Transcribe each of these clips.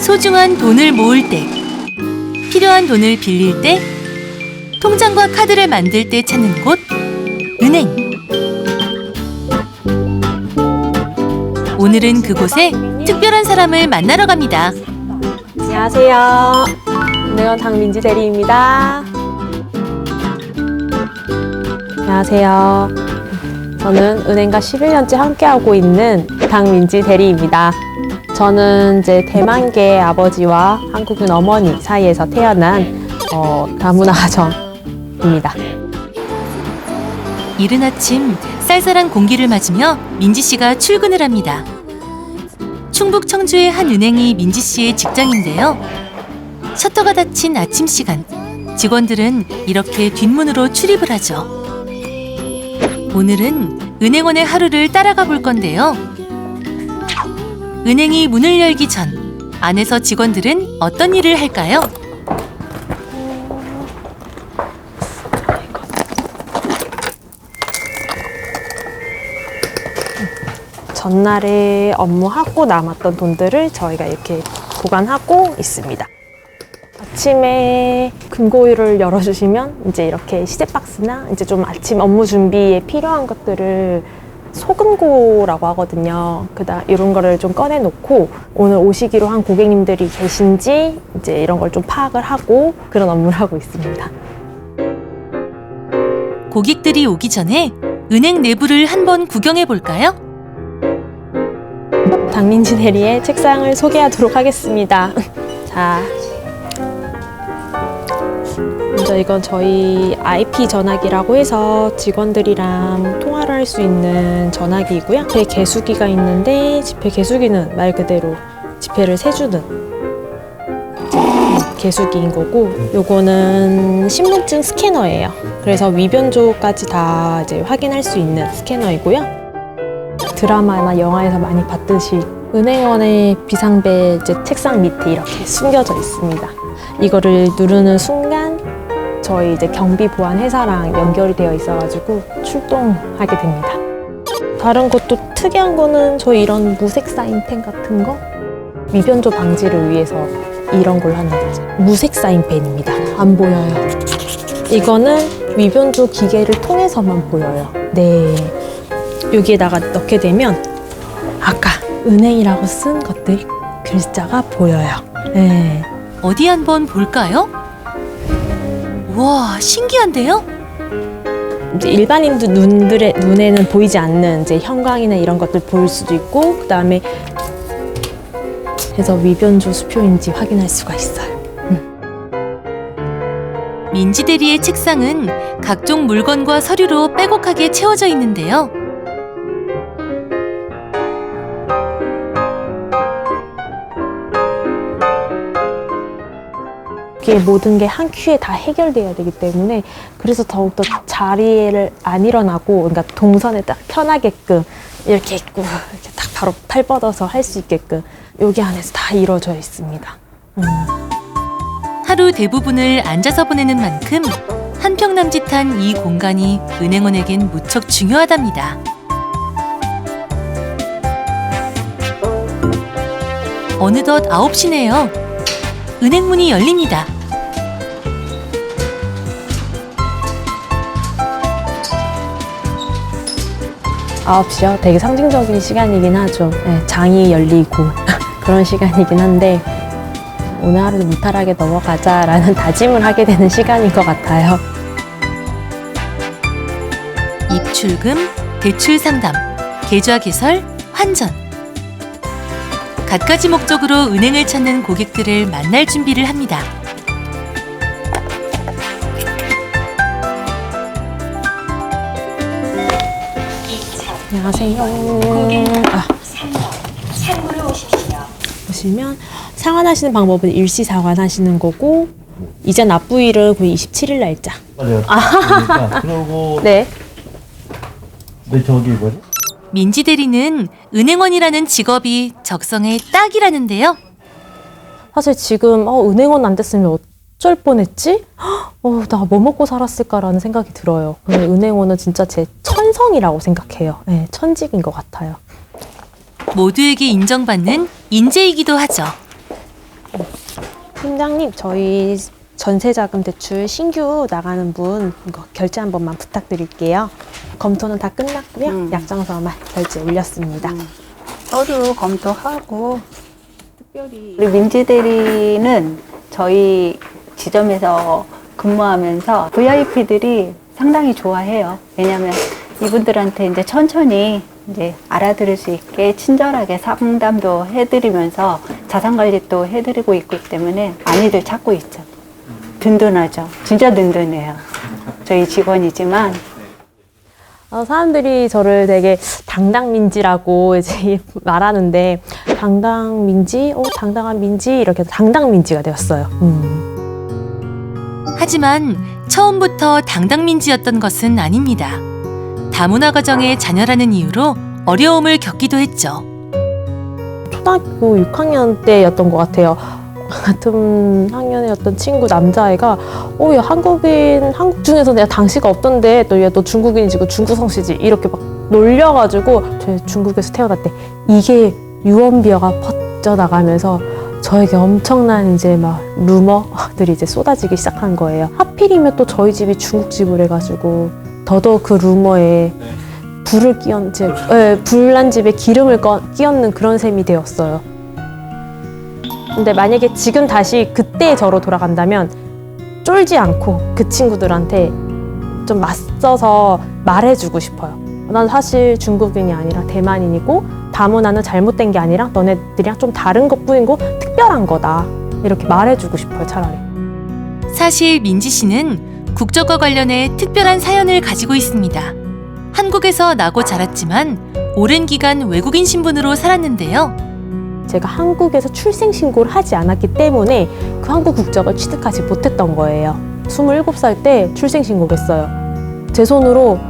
소중한 돈을 모을 때, 필요한 돈을 빌릴 때, 통장과 카드를 만들 때 찾는 곳, 은행. 오늘은 그곳에 특별한 사람을 만나러 갑니다. 안녕하세요. 은행원 당민지 대리입니다. 안녕하세요. 저는 은행과 11년째 함께하고 있는 당민지 대리입니다. 저는 이제 대만계 아버지와 한국인 어머니 사이에서 태어난 다문화 가정입니다. 이른 아침 쌀쌀한 공기를 맞으며 민지 씨가 출근을 합니다. 충북 청주의 한 은행이 민지 씨의 직장인데요. 셔터가 닫힌 아침 시간, 직원들은 이렇게 뒷문으로 출입을 하죠. 오늘은 은행원의 하루를 따라가 볼 건데요. 은행이 문을 열기 전 안에서 직원들은 어떤 일을 할까요? 전날에 업무하고 남았던 돈들을 저희가 이렇게 보관하고 있습니다. 아침에 금고를 열어주시면 이제 이렇게 시제박스나 이제 좀 아침 업무 준비에 필요한 것들을 소금고라고 하거든요. 그다음 이런 거를 좀 꺼내 놓고 오늘 오시기로 한 고객님들이 계신지 이제 이런 걸 좀 파악을 하고 그런 업무를 하고 있습니다. 고객들이 오기 전에 은행 내부를 한번 구경해 볼까요? 당민지 대리의 책상을 소개하도록 하겠습니다. 자, 먼저 이건 저희 IP 전화기라고 해서 직원들이랑 통화를 할 수 있는 전화기이고요. 지폐 개수기가 있는데 지폐 개수기는 말 그대로 지폐를 세주는 개수기인 거고, 요거는 신분증 스캐너예요. 그래서 위변조까지 다 이제 확인할 수 있는 스캐너이고요. 드라마나 영화에서 많이 봤듯이 은행원의 비상벨 이제 책상 밑에 이렇게 숨겨져 있습니다. 이거를 누르는 순간 저희 이제 경비 보안 회사랑 연결이 되어 있어가지고 출동하게 됩니다. 다른 것도 특이한 거는 저희 이런 무색 사인펜 같은 거 위변조 방지를 위해서 이런 걸 하는 거죠. 무색 사인펜입니다. 안 보여요. 이거는 위변조 기계를 통해서만 보여요. 네. 여기에다가 넣게 되면 아까 은행이라고 쓴 것들 글자가 보여요. 네. 어디 한번 볼까요? 와, 신기한데요? 이제 일반인들 눈에는 보이지 않는 이제 형광이나 이런 것들 보일 수도 있고, 그 다음에 해서 위변조 수표인지 확인할 수가 있어요. 민지 대리의 책상은 각종 물건과 서류로 빼곡하게 채워져 있는데요. 이게 모든 게 한 큐에 다 해결돼야 되기 때문에 그래서 더욱더 자리를 안 일어나고, 그러니까 동선에 딱 편하게끔 이렇게 있고 이렇게 딱 바로 팔 뻗어서 할 수 있게끔 여기 안에서 다 이루어져 있습니다. 하루 대부분을 앉아서 보내는 만큼 한평남짓한 이 공간이 은행원에겐 무척 중요하답니다. 어느덧 9시네요. 은행 문이 열립니다. 9시요? 되게 상징적인 시간이긴 하죠. 네, 장이 열리고 그런 시간이긴 한데 오늘 하루도 무탈하게 넘어가자라는 다짐을 하게 되는 시간인 것 같아요. 입출금, 대출 상담, 계좌 개설, 환전. 갖가지 목적으로 은행을 찾는 고객들을 만날 준비를 합니다. 안녕하세요. 상구로 오십시오. 보시면 상환하시는 방법은 일시 상환하시는 거고, 이자 납부일은 27일 날짜. 맞아요. 그러니까 그러고 네. 네 저기 뭐지? 민지 대리는 은행원이라는 직업이 적성에 딱이라는데요. 사실 지금 은행원 안 됐으면 어쩔 뻔했지? 나 뭐 먹고 살았을까라는 생각이 들어요. 근데 은행원은 진짜 제 천성이라고 생각해요. 네, 천직인 것 같아요. 모두에게 인정받는 인재이기도 하죠. 팀장님, 저희 전세자금 대출 신규 나가는 분 이거 결제 한 번만 부탁드릴게요. 검토는 다 끝났고요. 약정서만 결제 올렸습니다. 서류 검토하고 특별히 우리 민지 대리는 저희 지점에서 근무하면서 VIP들이 상당히 좋아해요. 왜냐하면 이분들한테 이제 천천히 이제 알아들을 수 있게 친절하게 상담도 해드리면서 자산 관리도 해드리고 있기 때문에 많이들 찾고 있죠. 든든하죠. 진짜 든든해요. 저희 직원이지만 사람들이 저를 되게 당당민지라고 이제 말하는데 당당민지, 당당한 민지 이렇게 해서 당당민지가 되었어요. 하지만 처음부터 당당민지였던 것은 아닙니다. 다문화 가정의 자녀라는 이유로 어려움을 겪기도 했죠. 초등학교 6학년 때였던 것 같아요. 같은 학년의 어떤 친구 남자애가 야 한국 중에서 야 당시가 없던데 너 중국인이지 중국성씨지 이렇게 막 놀려가지고 저 중국에서 태어났대. 이게 유언비어가 퍼져나가면서 저에게 엄청난 이제 막 루머들이 이제 쏟아지기 시작한 거예요. 하필이면 또 저희 집이 중국집을 해가지고 더더욱 그 루머에 불난 집에 기름을 끼얹는 그런 셈이 되었어요. 근데 만약에 지금 다시 그때 저로 돌아간다면 쫄지 않고 그 친구들한테 좀 맞서서 말해주고 싶어요. 난 사실 중국인이 아니라 대만인이고 다문화는 잘못된 게 아니라 너네들이랑 좀 다른 것뿐이고 특별한 거다. 이렇게 말해주고 싶어요, 차라리. 사실 민지 씨는 국적과 관련해 특별한 사연을 가지고 있습니다. 한국에서 나고 자랐지만 오랜 기간 외국인 신분으로 살았는데요. 제가 한국에서 출생신고를 하지 않았기 때문에 그 한국 국적을 취득하지 못했던 거예요. 27살 때 출생신고를 했어요. 제 손으로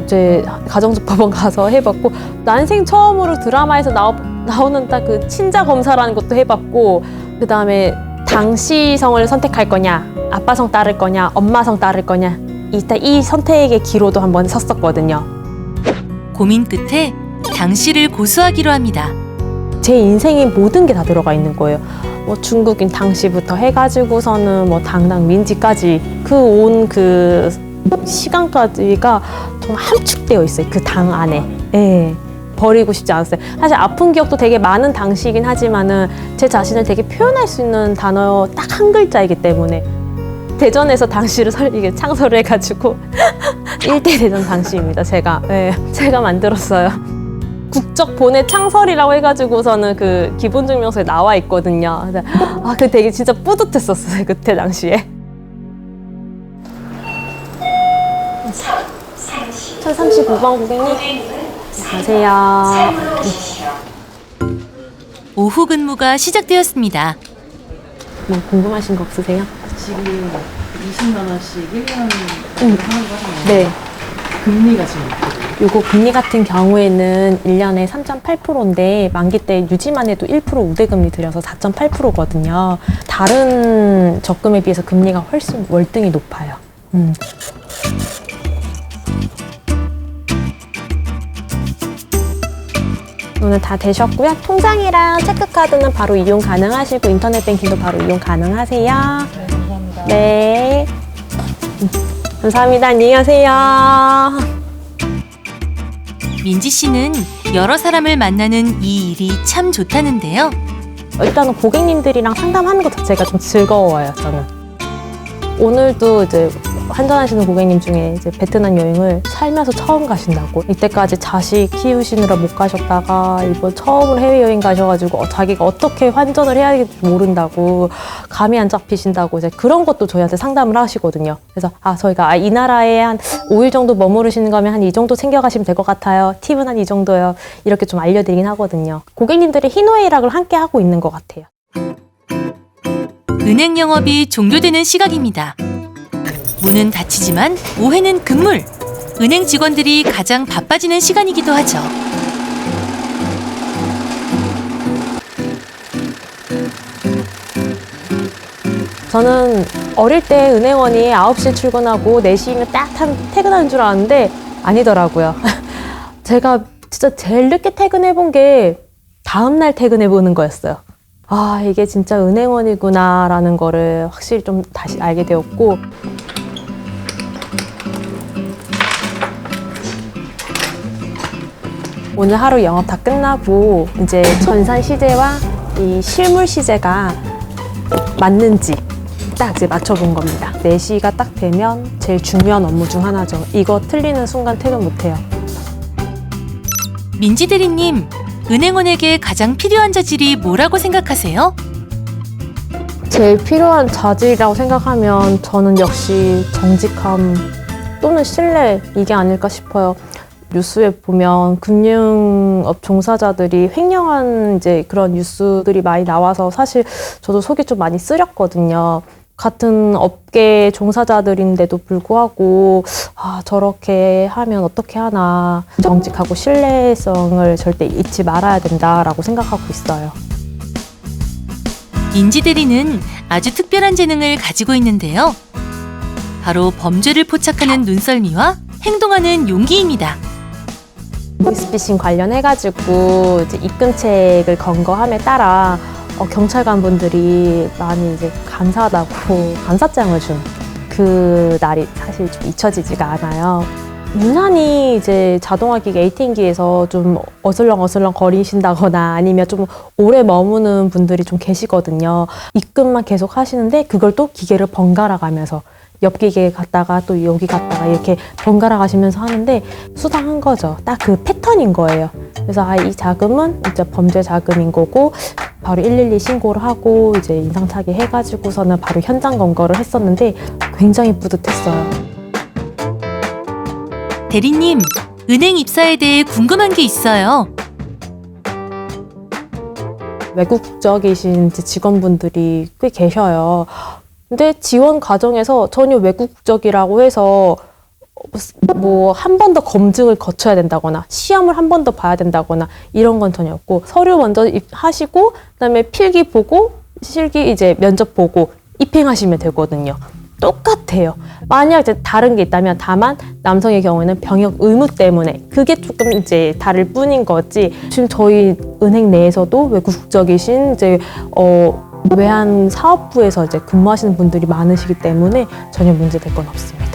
이제 가정집법원 가서 해봤고 난생 처음으로 드라마에서 나오는 딱 그 친자 검사라는 것도 해봤고 그 다음에 당시 성을 선택할 거냐 아빠 성 따를 거냐 엄마 성 따를 거냐 이 선택의 기로도 한번 섰었거든요. 고민 끝에 당시를 고수하기로 합니다. 제 인생의 모든 게 다 들어가 있는 거예요. 뭐 중국인 당시부터 해가지고서는 뭐 당당민지까지 그 시간까지가 정말 함축되어 있어요. 그 당 안에. 예. 버리고 싶지 않았어요. 사실 아픈 기억도 되게 많은 당시이긴 하지만은 제 자신을 되게 표현할 수 있는 단어 딱 한 글자이기 때문에 대전에서 당시를 창설을 해가지고 1대 대전 당시입니다. 제가 만들었어요. 국적 본의 창설이라고 해가지고서는 그 기본증명서에 나와 있거든요. 그 되게 진짜 뿌듯했었어요. 그때 당시에. 1035번 고객님. 가세요. 오후 근무가 시작되었습니다. 뭐 궁금하신 거 없으세요? 지금 20만 원씩 1년 하는 거 하잖아요. 네. 금리가 지금 요거 금리 같은 경우에는 1년에 3.8%인데 만기 때 유지만 해도 1% 우대금리 들여서 4.8%거든요. 다른 적금에 비해서 금리가 훨씬 월등히 높아요. 오늘 다 되셨고요. 통장이랑 체크카드는 바로 이용 가능하시고 인터넷 뱅킹도 바로 이용 가능하세요. 네, 감사합니다. 네. 감사합니다. 안녕히 가세요. 민지 씨는 여러 사람을 만나는 이 일이 참 좋다는데요. 일단은 고객님들이랑 상담하는 것 자체가 좀 즐거워요, 저는. 오늘도 이제 환전하시는 고객님 중에 이제 베트남 여행을 살면서 처음 가신다고. 이때까지 자식 키우시느라 못 가셨다가 이번 처음으로 해외여행 가셔가지고 자기가 어떻게 환전을 해야 될지 모른다고 감이 안 잡히신다고 이제 그런 것도 저희한테 상담을 하시거든요. 그래서 저희가 이 나라에 한 5일 정도 머무르시는 거면 한 이 정도 챙겨가시면 될 것 같아요. 팁은 한 이 정도요. 이렇게 좀 알려드리긴 하거든요. 고객님들이 희노애락을 함께 하고 있는 것 같아요. 은행 영업이 종료되는 시각입니다. 문은 닫히지만 오해는 금물. 은행 직원들이 가장 바빠지는 시간이기도 하죠. 저는 어릴 때 은행원이 9시에 출근하고 4시면 딱 퇴근하는 줄 알았는데 아니더라고요. 제가 진짜 제일 늦게 퇴근해본 게 다음날 퇴근해보는 거였어요. 아, 이게 진짜 은행원이구나라는 거를 확실히 좀 다시 알게 되었고, 오늘 하루 영업 다 끝나고 이제 전산 시제와 이 실물 시제가 맞는지 딱 이제 맞춰본 겁니다. 4시가 딱 되면 제일 중요한 업무 중 하나죠. 이거 틀리는 순간 퇴근 못해요. 민지 대리님, 은행원에게 가장 필요한 자질이 뭐라고 생각하세요? 제일 필요한 자질이라고 생각하면 저는 역시 정직함 또는 신뢰 이게 아닐까 싶어요. 뉴스에 보면 금융업 종사자들이 횡령한 이제 그런 뉴스들이 많이 나와서 사실 저도 속이 좀 많이 쓰렸거든요. 같은 업계 종사자들인데도 불구하고 저렇게 하면 어떻게 하나 정직하고 신뢰성을 절대 잊지 말아야 된다라고 생각하고 있어요. 민지 대리는 아주 특별한 재능을 가지고 있는데요. 바로 범죄를 포착하는 눈썰미와 행동하는 용기입니다. 보이스피싱 관련해가지고 이제 입금책을 검거함에 따라 경찰관 분들이 많이 이제 감사하다고 감사장을 준 그 날이 사실 좀 잊혀지지가 않아요. 유난히 이제 자동화기기 ATM기에서 좀 어슬렁어슬렁 거리신다거나 아니면 좀 오래 머무는 분들이 좀 계시거든요. 입금만 계속 하시는데 그걸 또 기계를 번갈아 가면서 옆 기계에 갔다가 또 여기 갔다가 이렇게 번갈아 가시면서 하는데 수상한 거죠. 딱 그 패턴인 거예요. 그래서 이 자금은 진짜 범죄 자금인 거고 바로 112 신고를 하고 이제 인상착의 해가지고서는 바로 현장 검거를 했었는데 굉장히 뿌듯했어요. 대리님, 은행 입사에 대해 궁금한 게 있어요. 외국 국적이신 이제 직원분들이 꽤 계셔요. 근데 지원 과정에서 전혀 외국 국적이라고 해서 뭐 한 번 더 검증을 거쳐야 된다거나 시험을 한 번 더 봐야 된다거나 이런 건 전혀 없고 서류 먼저 하시고 그다음에 필기 보고 실기 이제 면접 보고 입행하시면 되거든요. 똑같아요. 만약 이제 다른 게 있다면 다만 남성의 경우에는 병역 의무 때문에 그게 조금 이제 다를 뿐인 거지. 지금 저희 은행 내에서도 외국 국적이신 이제 외환 사업부에서 이제 근무하시는 분들이 많으시기 때문에 전혀 문제될 건 없습니다.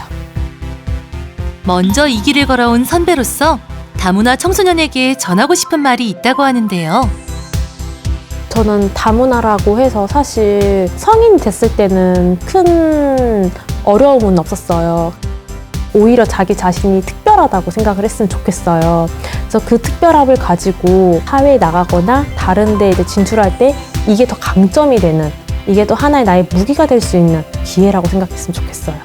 먼저 이 길을 걸어온 선배로서 다문화 청소년에게 전하고 싶은 말이 있다고 하는데요. 저는 다문화라고 해서 사실 성인 됐을 때는 큰 어려움은 없었어요. 오히려 자기 자신이 특별하다고 생각을 했으면 좋겠어요. 그래서 그 특별함을 가지고 사회에 나가거나 다른 데 이제 진출할 때 이게 더 강점이 되는, 이게 또 하나의 나의 무기가 될 수 있는 기회라고 생각했으면 좋겠어요.